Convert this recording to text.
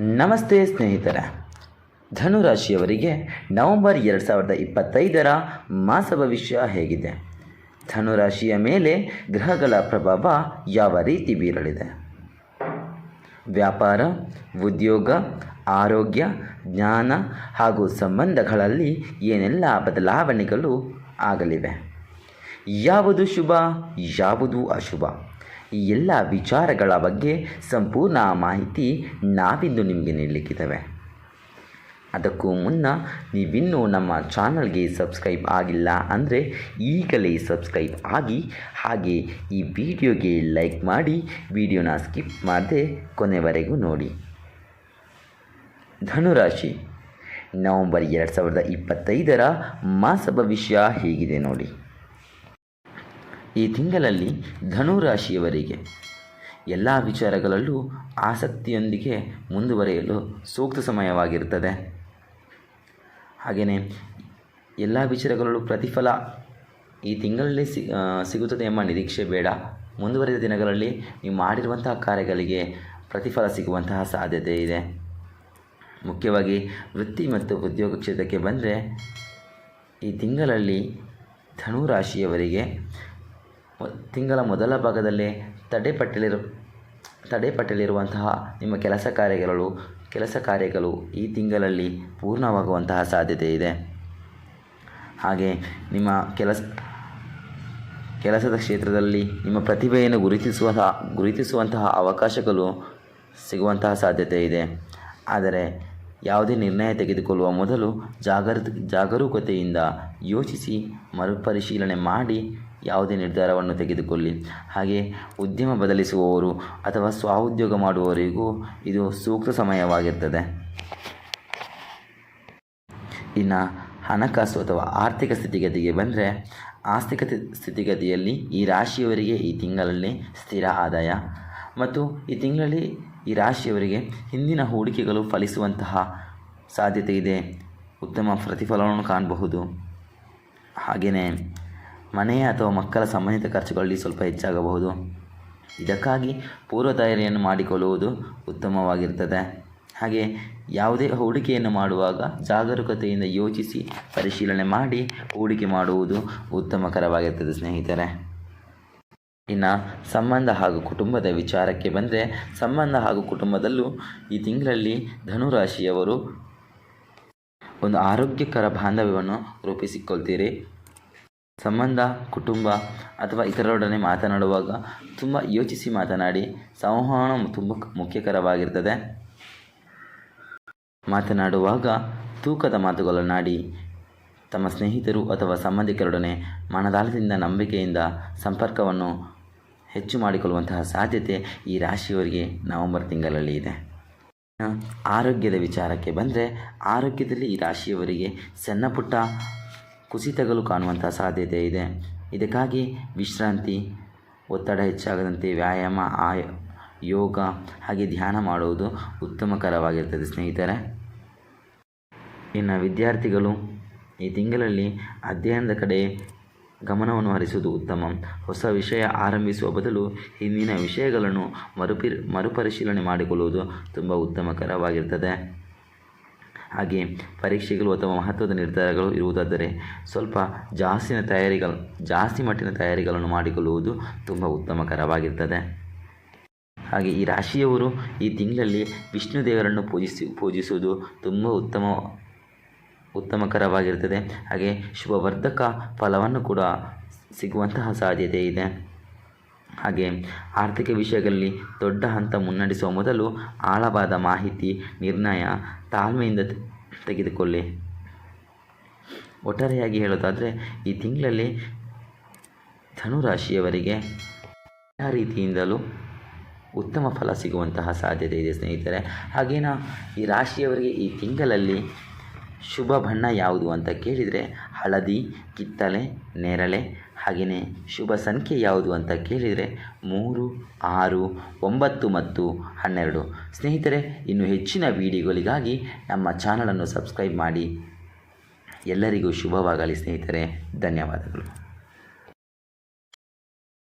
ನಮಸ್ತೆ ಸ್ನೇಹಿತರೆ. ಧನುರಾಶಿಯವರಿಗೆ ನವೆಂಬರ್ 2025 ಮಾಸ ಭವಿಷ್ಯ ಹೇಗಿದೆ? ಧನುರಾಶಿಯ ಮೇಲೆ ಗ್ರಹಗಳ ಪ್ರಭಾವ ಯಾವ ರೀತಿ ಬೀರಲಿದೆ? ವ್ಯಾಪಾರ, ಉದ್ಯೋಗ, ಆರೋಗ್ಯ, ಜ್ಞಾನ ಹಾಗೂ ಸಂಬಂಧಗಳಲ್ಲಿ ಏನೆಲ್ಲ ಬದಲಾವಣೆಗಳು ಆಗಲಿವೆ? ಯಾವುದು ಶುಭ, ಯಾವುದು ಅಶುಭ? ಈ ಎಲ್ಲ ವಿಚಾರಗಳ ಬಗ್ಗೆ ಸಂಪೂರ್ಣ ಮಾಹಿತಿ ನಾವಿಂದು ನಿಮಗೆ ನೀಡಲಿಕ್ಕಿದ್ದೇವೆ. ಅದಕ್ಕೂ ಮುನ್ನ ನೀವಿನ್ನೂ ನಮ್ಮ ಚಾನಲ್ಗೆ ಸಬ್ಸ್ಕ್ರೈಬ್ ಆಗಿಲ್ಲ ಅಂದರೆ ಈಗಲೇ ಸಬ್ಸ್ಕ್ರೈಬ್ ಆಗಿ, ಹಾಗೆ ಈ ವಿಡಿಯೋಗೆ ಲೈಕ್ ಮಾಡಿ, ವಿಡಿಯೋನ ಸ್ಕಿಪ್ ಮಾಡದೆ ಕೊನೆವರೆಗೂ ನೋಡಿ. ಧನುರಾಶಿ ನವೆಂಬರ್ 2025 ಮಾಸ ಭವಿಷ್ಯ ಹೇಗಿದೆ ನೋಡಿ. ಈ ತಿಂಗಳಲ್ಲಿ ಧನುರಾಶಿಯವರಿಗೆ ಎಲ್ಲ ವಿಚಾರಗಳಲ್ಲೂ ಆಸಕ್ತಿಯೊಂದಿಗೆ ಮುಂದುವರಿಯಲು ಸೂಕ್ತ ಸಮಯವಾಗಿರುತ್ತದೆ. ಹಾಗೆಯೇ ಎಲ್ಲ ವಿಚಾರಗಳಲ್ಲೂ ಪ್ರತಿಫಲ ಈ ತಿಂಗಳಲ್ಲಿ ಸಿಗುತ್ತದೆ ಎಂಬ ನಿರೀಕ್ಷೆ ಬೇಡ. ಮುಂದುವರಿದ ದಿನಗಳಲ್ಲಿ ನೀವು ಮಾಡಿರುವಂತಹ ಕಾರ್ಯಗಳಿಗೆ ಪ್ರತಿಫಲ ಸಿಗುವಂತಹ ಸಾಧ್ಯತೆ ಇದೆ. ಮುಖ್ಯವಾಗಿ ವೃತ್ತಿ ಮತ್ತು ಉದ್ಯೋಗ ಕ್ಷೇತ್ರಕ್ಕೆ ಬಂದರೆ ಈ ತಿಂಗಳಲ್ಲಿ ಧನುರಾಶಿಯವರಿಗೆ ತಿಂಗಳ ಮೊದಲ ಭಾಗದಲ್ಲೇ ತಡೆಪಟ್ಟಲಿರುವಂತಹ ನಿಮ್ಮ ಕೆಲಸ ಕಾರ್ಯಗಳು ಈ ತಿಂಗಳಲ್ಲಿ ಪೂರ್ಣವಾಗುವಂತಹ ಸಾಧ್ಯತೆ ಇದೆ. ಹಾಗೆ ನಿಮ್ಮ ಕೆಲಸದ ಕ್ಷೇತ್ರದಲ್ಲಿ ನಿಮ್ಮ ಪ್ರತಿಭೆಯನ್ನು ಗುರುತಿಸುವಂತಹ ಅವಕಾಶಗಳು ಸಿಗುವಂತಹ ಸಾಧ್ಯತೆ ಇದೆ. ಆದರೆ ಯಾವುದೇ ನಿರ್ಣಯ ತೆಗೆದುಕೊಳ್ಳುವ ಮೊದಲು ಜಾಗರೂಕತೆಯಿಂದ ಯೋಚಿಸಿ ಮರುಪರಿಶೀಲನೆ ಮಾಡಿ ಯಾವುದೇ ನಿರ್ಧಾರವನ್ನು ತೆಗೆದುಕೊಳ್ಳಿ. ಹಾಗೆ ಉದ್ಯಮ ಬದಲಿಸುವವರು ಅಥವಾ ಸ್ವಉದ್ಯೋಗ ಮಾಡುವವರಿಗೂ ಇದು ಸೂಕ್ತ ಸಮಯವಾಗಿರ್ತದೆ. ಇನ್ನು ಹಣಕಾಸು ಅಥವಾ ಆರ್ಥಿಕ ಸ್ಥಿತಿಗತಿಗೆ ಬಂದರೆ, ಆರ್ಥಿಕ ಸ್ಥಿತಿಗತಿಯಲ್ಲಿ ಈ ರಾಶಿಯವರಿಗೆ ಈ ತಿಂಗಳಲ್ಲಿ ಸ್ಥಿರ ಆದಾಯ ಮತ್ತು ಈ ತಿಂಗಳಲ್ಲಿ ಈ ರಾಶಿಯವರಿಗೆ ಹಿಂದಿನ ಹೂಡಿಕೆಗಳು ಫಲಿಸುವಂತಹ ಸಾಧ್ಯತೆ ಇದೆ. ಉತ್ತಮ ಪ್ರತಿಫಲವನ್ನು ಕಾಣಬಹುದು. ಹಾಗೆಯೇ ಮನೆಯ ಅಥವಾ ಮಕ್ಕಳ ಸಂಬಂಧಿತ ಖರ್ಚುಗಳಲ್ಲಿ ಸ್ವಲ್ಪ ಹೆಚ್ಚಾಗಬಹುದು. ಇದಕ್ಕಾಗಿ ಪೂರ್ವ ತಯಾರಿಯನ್ನು ಮಾಡಿಕೊಳ್ಳುವುದು ಉತ್ತಮವಾಗಿರ್ತದೆ. ಹಾಗೆ ಯಾವುದೇ ಹೂಡಿಕೆಯನ್ನು ಮಾಡುವಾಗ ಜಾಗರೂಕತೆಯಿಂದ ಯೋಚಿಸಿ ಪರಿಶೀಲನೆ ಮಾಡಿ ಹೂಡಿಕೆ ಮಾಡುವುದು ಉತ್ತಮಕರವಾಗಿರ್ತದೆ ಸ್ನೇಹಿತರೆ. ಇನ್ನು ಸಂಬಂಧ ಹಾಗೂ ಕುಟುಂಬದ ವಿಚಾರಕ್ಕೆ ಬಂದರೆ, ಸಂಬಂಧ ಹಾಗೂ ಕುಟುಂಬದಲ್ಲೂ ಈ ತಿಂಗಳಲ್ಲಿ ಧನುರಾಶಿಯವರು ಒಂದು ಆರೋಗ್ಯಕರ ಬಾಂಧವ್ಯವನ್ನು ರೂಪಿಸಿಕೊಳ್ತೀರಿ. ಸಂಬಂಧ, ಕುಟುಂಬ ಅಥವಾ ಇತರರೊಡನೆ ಮಾತನಾಡುವಾಗ ತುಂಬ ಯೋಚಿಸಿ ಮಾತನಾಡಿ. ಸಂವಹನ ತುಂಬ ಮುಖ್ಯಕರವಾಗಿರ್ತದೆ. ಮಾತನಾಡುವಾಗ ತೂಕದ ಮಾತುಗಳನ್ನಾಡಿ ತಮ್ಮ ಸ್ನೇಹಿತರು ಅಥವಾ ಸಂಬಂಧಿಕರೊಡನೆ ಮನದಾಳದಿಂದ ನಂಬಿಕೆಯಿಂದ ಸಂಪರ್ಕವನ್ನು ಹೆಚ್ಚು ಮಾಡಿಕೊಳ್ಳುವಂತಹ ಸಾಧ್ಯತೆ ಈ ರಾಶಿಯವರಿಗೆ ನವೆಂಬರ್ ತಿಂಗಳಲ್ಲಿ ಇದೆ. ಆರೋಗ್ಯದ ವಿಚಾರಕ್ಕೆ ಬಂದರೆ, ಆರೋಗ್ಯದಲ್ಲಿ ಈ ರಾಶಿಯವರಿಗೆ ಸಣ್ಣ ಪುಟ್ಟ ಕುಸಿತಗಳು ಕಾಣುವಂಥ ಸಾಧ್ಯತೆ ಇದೆ. ಇದಕ್ಕಾಗಿ ವಿಶ್ರಾಂತಿ, ಒತ್ತಡ ಹೆಚ್ಚಾಗದಂತೆ ವ್ಯಾಯಾಮ, ಯೋಗ ಹಾಗೆ ಧ್ಯಾನ ಮಾಡುವುದು ಉತ್ತಮಕರವಾಗಿರ್ತದೆ ಸ್ನೇಹಿತರೆ. ಇನ್ನು ವಿದ್ಯಾರ್ಥಿಗಳು ಈ ತಿಂಗಳಲ್ಲಿ ಅಧ್ಯಯನದ ಕಡೆ ಗಮನವನ್ನು ಹರಿಸುವುದು ಉತ್ತಮ. ಹೊಸ ವಿಷಯ ಆರಂಭಿಸುವ ಬದಲು ಹಿಂದಿನ ವಿಷಯಗಳನ್ನು ಮರುಪರಿಶೀಲನೆ ಮಾಡಿಕೊಳ್ಳುವುದು ತುಂಬ ಉತ್ತಮಕರವಾಗಿರ್ತದೆ. ಹಾಗೆ ಪರೀಕ್ಷೆಗಳು ಅಥವಾ ಮಹತ್ವದ ನಿರ್ಧಾರಗಳು ಇರುವುದಾದರೆ ಸ್ವಲ್ಪ ಜಾಸ್ತಿ ಮಟ್ಟಿನ ತಯಾರಿಗಳನ್ನು ಮಾಡಿಕೊಳ್ಳುವುದು ತುಂಬ ಉತ್ತಮಕರವಾಗಿರ್ತದೆ. ಹಾಗೆ ಈ ರಾಶಿಯವರು ಈ ತಿಂಗಳಲ್ಲಿ ವಿಷ್ಣು ದೇವರನ್ನು ಪೂಜಿಸುವುದು ತುಂಬ ಉತ್ತಮಕರವಾಗಿರ್ತದೆ. ಹಾಗೆ ಶುಭವರ್ಧಕ ಫಲವನ್ನು ಕೂಡ ಸಿಗುವಂತಹ ಸಾಧ್ಯತೆ ಇದೆ. ಹಾಗೆ ಆರ್ಥಿಕ ವಿಷಯಗಳಲ್ಲಿ ದೊಡ್ಡ ಹಂತ ಮುನ್ನಡೆಸುವ ಮೊದಲು ಆಳವಾದ ಮಾಹಿತಿ, ನಿರ್ಣಯ ತಾಳ್ಮೆಯಿಂದ ತೆಗೆದುಕೊಳ್ಳಿ. ಒಟ್ಟಾರೆಯಾಗಿ ಹೇಳೋದಾದರೆ ಈ ತಿಂಗಳಲ್ಲಿ ಧನುರಾಶಿಯವರಿಗೆ ಎಲ್ಲ ರೀತಿಯಿಂದಲೂ ಉತ್ತಮ ಫಲ ಸಿಗುವಂತಹ ಸಾಧ್ಯತೆ ಇದೆ ಸ್ನೇಹಿತರೆ. ಹಾಗೇನ ಈ ರಾಶಿಯವರಿಗೆ ಈ ತಿಂಗಳಲ್ಲಿ ಶುಭ ಬಣ್ಣ ಯಾವುದು ಅಂತ ಕೇಳಿದರೆ ಹಳದಿ, ಕಿತ್ತಳೆ, ನೇರಳೆ. ಹಾಗೆಯೇ ಶುಭ ಸಂಖ್ಯೆ ಯಾವುದು ಅಂತ ಕೇಳಿದರೆ 3, 6, 9 ಮತ್ತು 12. ಸ್ನೇಹಿತರೆ, ಇನ್ನು ಹೆಚ್ಚಿನ ವಿಡಿಯೋಗಳಿಗಾಗಿ ನಮ್ಮ ಚಾನಲನ್ನು ಸಬ್ಸ್ಕ್ರೈಬ್ ಮಾಡಿ. ಎಲ್ಲರಿಗೂ ಶುಭವಾಗಲಿ ಸ್ನೇಹಿತರೆ. ಧನ್ಯವಾದಗಳು.